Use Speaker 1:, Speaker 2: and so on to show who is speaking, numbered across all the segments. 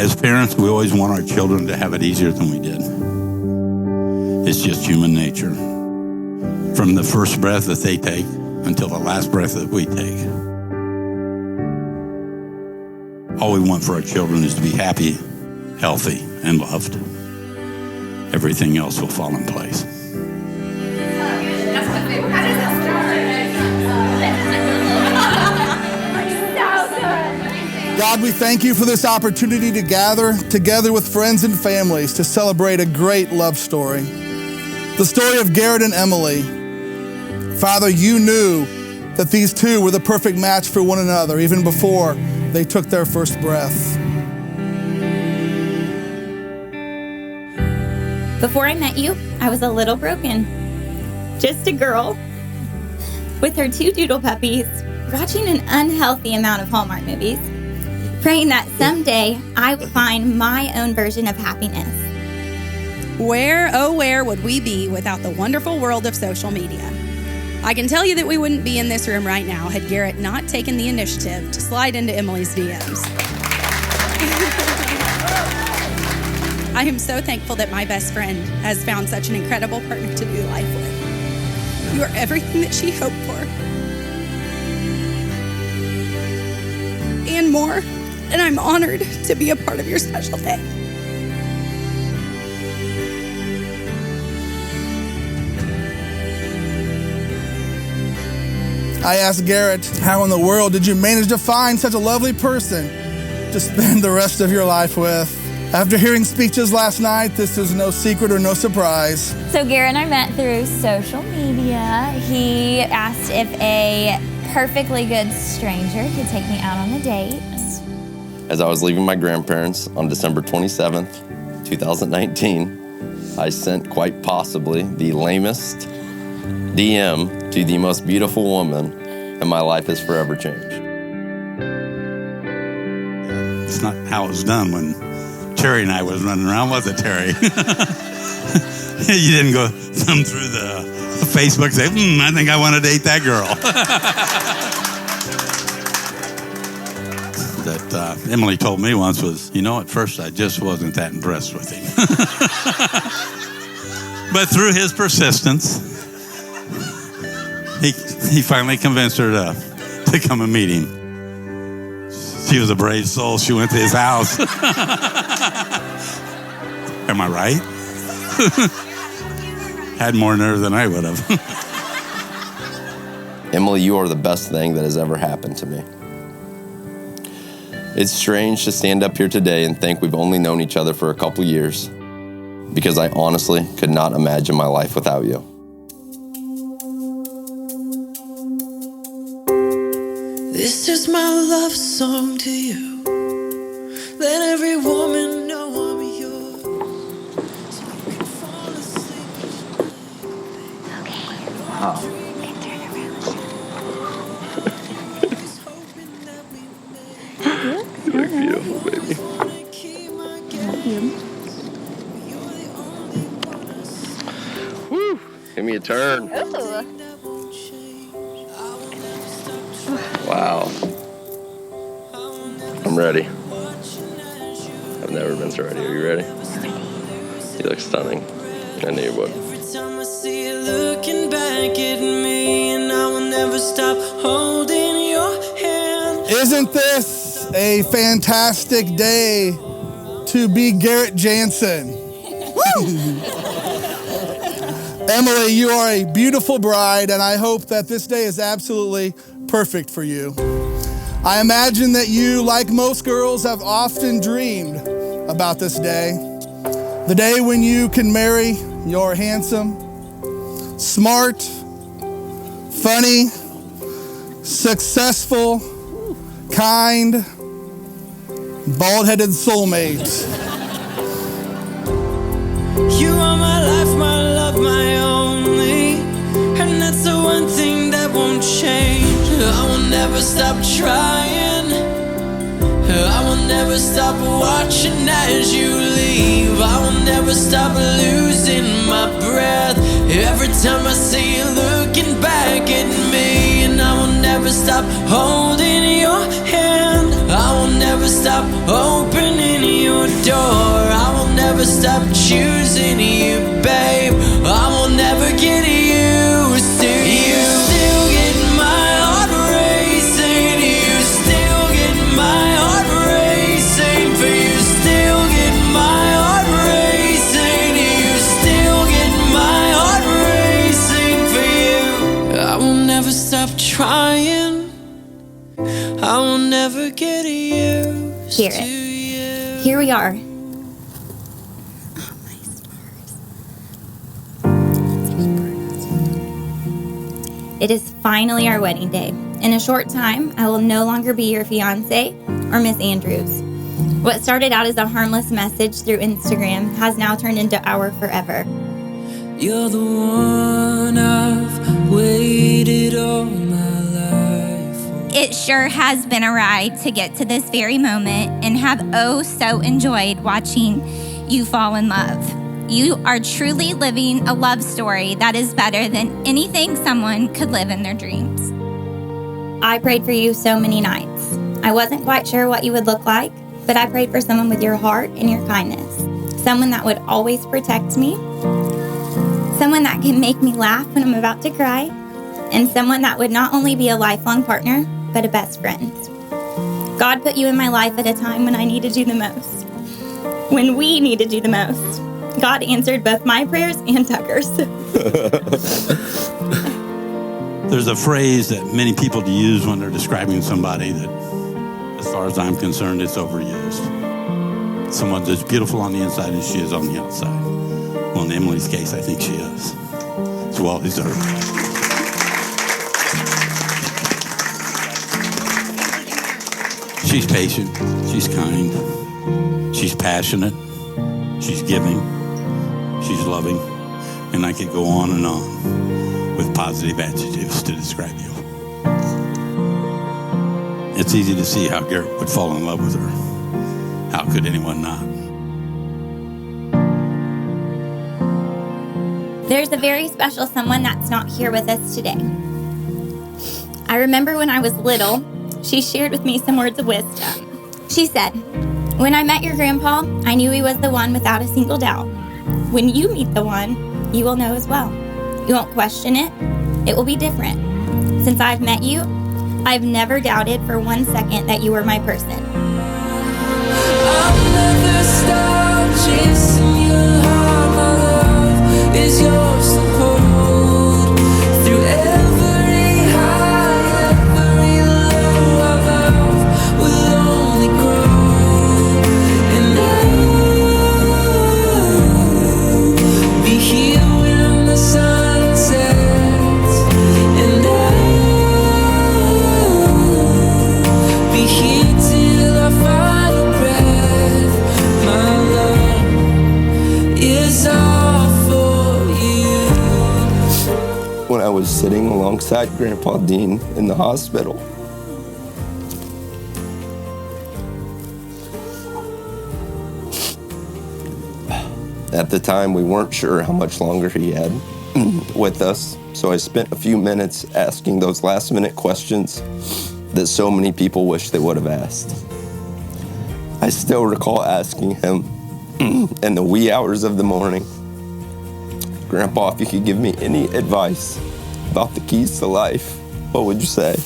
Speaker 1: As parents, we always want our children to have it easier than we did. It's just human nature. From the first breath that they take until the last breath that we take. All we want for our children is to be happy, healthy, and loved. Everything else will fall in place.
Speaker 2: God, we thank you for this opportunity to gather together with friends and families to celebrate a great love story. The story of Garrett and Emily. Father, you knew that these two were the perfect match for one another even before they took their first breath.
Speaker 3: Before I met you, I was a little broken. Just a girl with her 2 doodle puppies, watching an unhealthy amount of Hallmark movies, praying that someday I would find my own version of happiness.
Speaker 4: Where, oh where would we be without the wonderful world of social media? I can tell you that we wouldn't be in this room right now had Garrett not taken the initiative to slide into Emily's DMs. I am so thankful that my best friend has found such an incredible partner to do life with. You are everything that she hoped for. And more, and I'm honored to be a part of your special day.
Speaker 2: I asked Garrett, how in the world did you manage to find such a lovely person to spend the rest of your life with? After hearing speeches last night, this is no secret or no surprise.
Speaker 5: So Garrett and I met through social media. He asked if a perfectly good stranger could take me out on a date.
Speaker 6: As I was leaving my grandparents on December 27th, 2019, I sent quite possibly the lamest DM to the most beautiful woman, and my life has forever changed.
Speaker 1: It's not how it was done when Terry and I was running around, was it, Terry? You didn't go thumb through the Facebook and say, I think I want to date that girl. That Emily told me once was, at first I just wasn't that impressed with him. But through his persistence, he finally convinced her to come and meet him. She was a brave soul. She went to his house. Am I right? Had more nerve than I would have.
Speaker 6: Emily, you are the best thing that has ever happened to me. It's strange to stand up here today and think we've only known each other for a couple years, because I honestly could not imagine my life without you.
Speaker 7: This is my love song to you. Let every woman know I'm yours, so you can fall asleep.
Speaker 5: Okay.
Speaker 6: Wow.
Speaker 5: Can turn around.
Speaker 6: You look beautiful, baby.
Speaker 5: Love you.
Speaker 6: Woo! Give me a turn.
Speaker 5: Ooh.
Speaker 6: Wow. I'm ready. I've never been so ready. Are you ready? You look stunning. I knew you would.
Speaker 7: Every time I see you looking back at me, and I will never stop holding your hand.
Speaker 2: Isn't this a fantastic day to be Garrett Janssen? Woo! Emily, you are a beautiful bride, and I hope that this day is absolutely perfect for you. I imagine that you, like most girls, have often dreamed about this day. The day when you can marry your handsome, smart, funny, successful, kind, bald-headed soulmate.
Speaker 7: You are my life, my love, my only, and that's the one thing that won't change. I will never stop trying. I will never stop watching as you leave. I will never stop losing my breath every time I see you looking back at me. And I will never stop holding your hand. I will never stop opening your stop choosing you, babe. I will never get used to you. Still get my heart racing. You still get my heart racing. For you still get my heart racing. You still get my heart racing for you. I will never stop trying. I will never get used
Speaker 3: Garrett,
Speaker 7: to you.
Speaker 3: here we are. It is finally our wedding day. In a short time, I will no longer be your fiance or Miss Andrews. What started out as a harmless message through Instagram has now turned into our forever.
Speaker 7: You're the one I've waited all my life for.
Speaker 8: It sure has been a ride to get to this very moment and have so enjoyed watching you fall in love. You are truly living a love story that is better than anything someone could live in their dreams.
Speaker 3: I prayed for you so many nights. I wasn't quite sure what you would look like, but I prayed for someone with your heart and your kindness. Someone that would always protect me. Someone that can make me laugh when I'm about to cry. And someone that would not only be a lifelong partner, but a best friend. God put you in my life at a time when I needed you the most. When we needed you the most. God answered both my prayers and Tucker's.
Speaker 1: There's a phrase that many people use when they're describing somebody that, as far as I'm concerned, it's overused. Someone's as beautiful on the inside as she is on the outside. Well, in Emily's case, I think she is. It's well deserved. She's patient. She's kind. She's passionate. She's giving. She's loving. And I could go on and on with positive adjectives to describe you. It's easy to see how Garrett would fall in love with her. How could anyone not?
Speaker 3: There's a very special someone that's not here with us today. I remember when I was little, she shared with me some words of wisdom. She said, "When I met your grandpa, I knew he was the one without a single doubt. When you meet the one, you will know as well. You won't question it. It will be different. Since I've met you, I've never doubted for 1 second that you were my person."
Speaker 7: I'll never stop chasing your heart. My love is yours to hold. Through every high, every low, our love will only grow. And I'll be here when the sun sets. And I'll be here till our final breath. My love is all for you.
Speaker 6: When I was sitting alongside Grandpa Dean in the hospital, at the time, we weren't sure how much longer he had with us, so I spent a few minutes asking those last-minute questions that so many people wish they would have asked. I still recall asking him in the wee hours of the morning, "Grandpa, if you could give me any advice about the keys to life, what would you say?"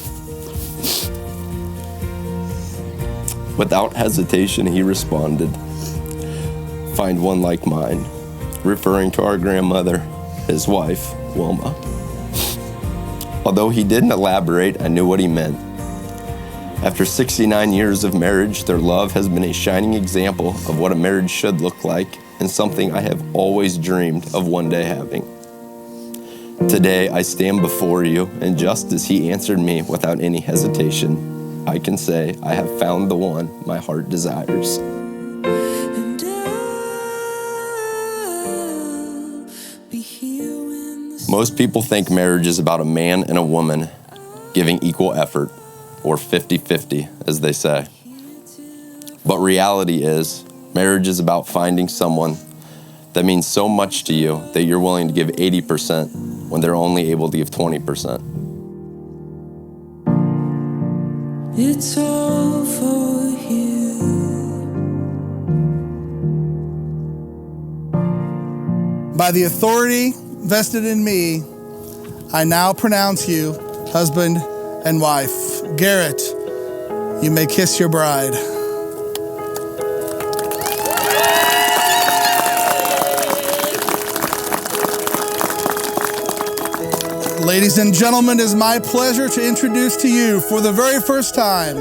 Speaker 6: Without hesitation, he responded, "Find one like mine," referring to our grandmother, his wife, Wilma. Although he didn't elaborate, I knew what he meant. After 69 years of marriage, their love has been a shining example of what a marriage should look like and something I have always dreamed of one day having. Today, I stand before you, and just as he answered me without any hesitation, I can say I have found the one my heart desires.
Speaker 7: And I'll be here when the
Speaker 6: Most people think marriage is about a man and a woman giving equal effort, or 50-50, as they say. But reality is, marriage is about finding someone that means so much to you that you're willing to give 80% when they're only able to give 20%.
Speaker 7: It's all for you.
Speaker 2: By the authority vested in me, I now pronounce you husband and wife. Garrett, you may kiss your bride. Ladies and gentlemen, it is my pleasure to introduce to you for the very first time,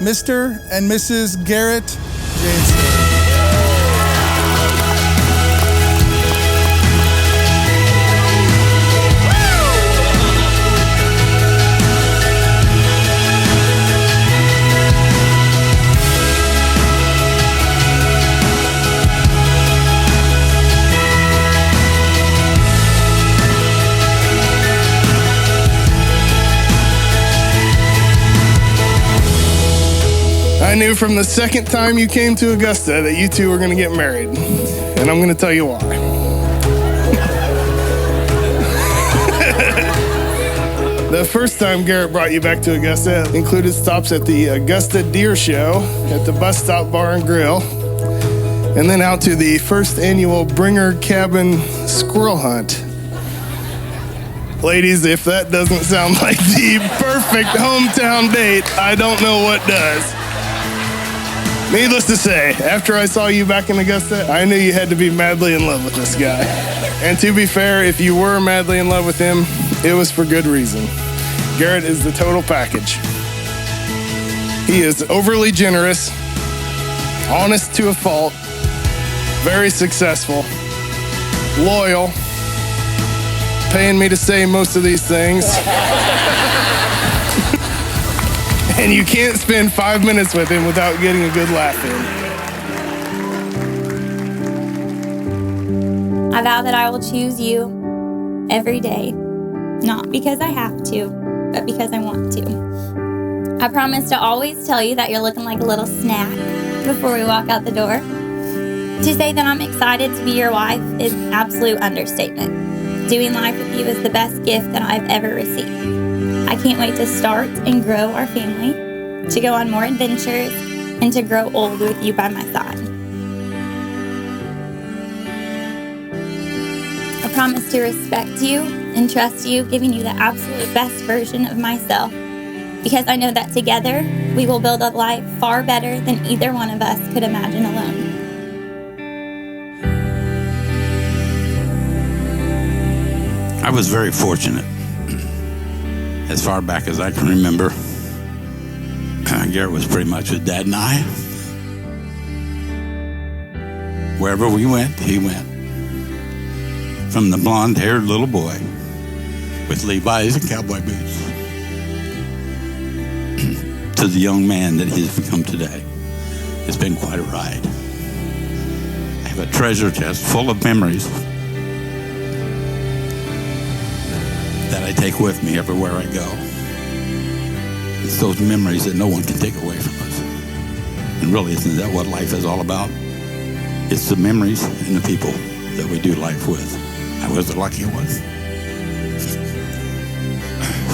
Speaker 2: Mr. and Mrs. Garrett Janssen.
Speaker 9: I knew from the second time you came to Augusta that you two were going to get married. And I'm going to tell you why. The first time Garrett brought you back to Augusta included stops at the Augusta Deer Show, at the Bus Stop Bar and Grill, and then out to the first annual Bringer Cabin Squirrel Hunt. Ladies, if that doesn't sound like the perfect hometown date, I don't know what does. Needless to say, after I saw you back in Augusta, I knew you had to be madly in love with this guy. And to be fair, if you were madly in love with him, it was for good reason. Garrett is the total package. He is overly generous, honest to a fault, very successful, loyal, paying me to say most of these things. And you can't spend 5 minutes with him without getting a good laugh in.
Speaker 3: I vow that I will choose you every day, not because I have to, but because I want to. I promise to always tell you that you're looking like a little snack before we walk out the door. To say that I'm excited to be your wife is an absolute understatement. Doing life with you is the best gift that I've ever received. I can't wait to start and grow our family, to go on more adventures, and to grow old with you by my side. I promise to respect you and trust you, giving you the absolute best version of myself, because I know that together we will build a life far better than either one of us could imagine alone.
Speaker 1: I was very fortunate. As far back as I can remember, Garrett was pretty much with Dad and I. Wherever we went, he went. From the blonde-haired little boy with Levi's and cowboy boots to the young man that he's become today. It's been quite a ride. I have a treasure chest full of memories that I take with me everywhere I go. It's those memories that no one can take away from us. And really, isn't that what life is all about? It's the memories and the people that we do life with. I was the lucky one.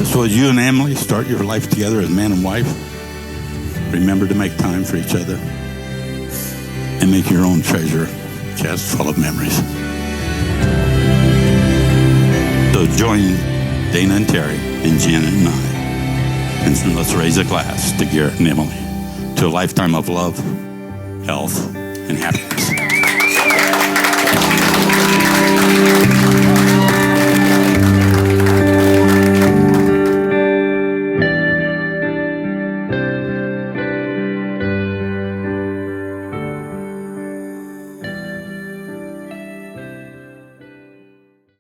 Speaker 1: So as you and Emily start your life together as man and wife, remember to make time for each other and make your own treasure chest full of memories. So join Dana and Terry and Janet and I, and let's raise a glass to Garrett and Emily, to a lifetime of love, health, and happiness.